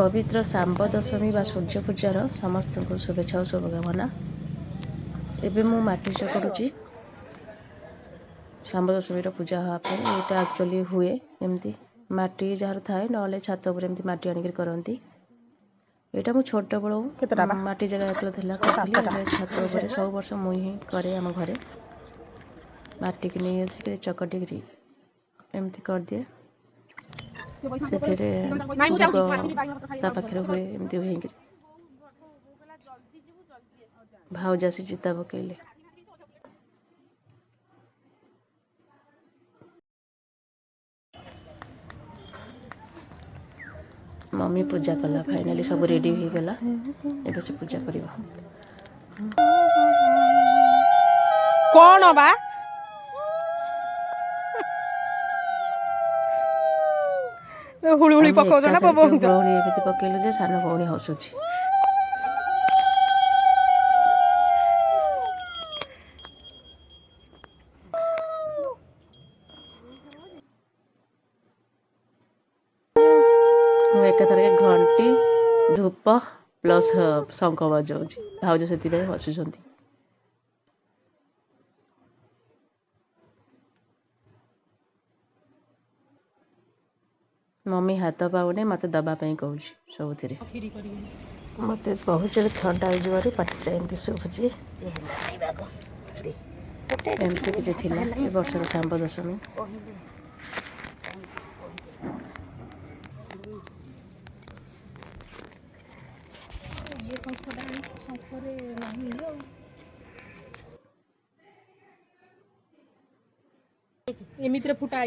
पवित्र सांब दशमी व सूर्य पूजार समस्त को शुभेच्छा और शुभकामना। एबे मु माटी चकड़ुची सांब दशमी पूजा हाँपे यहाँ एक्चुअली हुए एमती माटी जार थाए ना छात उपर एमती माटी आनिक करती। यहाँ मुझ छोट बड़ माटी जगह करी छात उपर सब वर्ष मुझे करे आम घरे माटी की नहीं आसिक चकटिकी एमती कर दिए से पाखे हुए एमती हुए भाउज आसी चिता पकईले मम्मी पूजा कला फाइनाली सब रेडी हो गला एबे से पूजा करिवो कौन बा हुळुहुळी पकाउछ ना पकाउछ हुळुहुळी एबे पकैलु जे सानो भौणी हसुछि मु एकाथरके घंटी धूप प्लस शंख बजाउछि भाउज सेति हसुछंती। मम्मी हाथ पाऊनी मत दबापी कौन सब मत बहुत जोर ठंडा हो पाटिटा एमती शुभुची एमती किसी ए वर्षर सांब दशमी एमित्र फुटा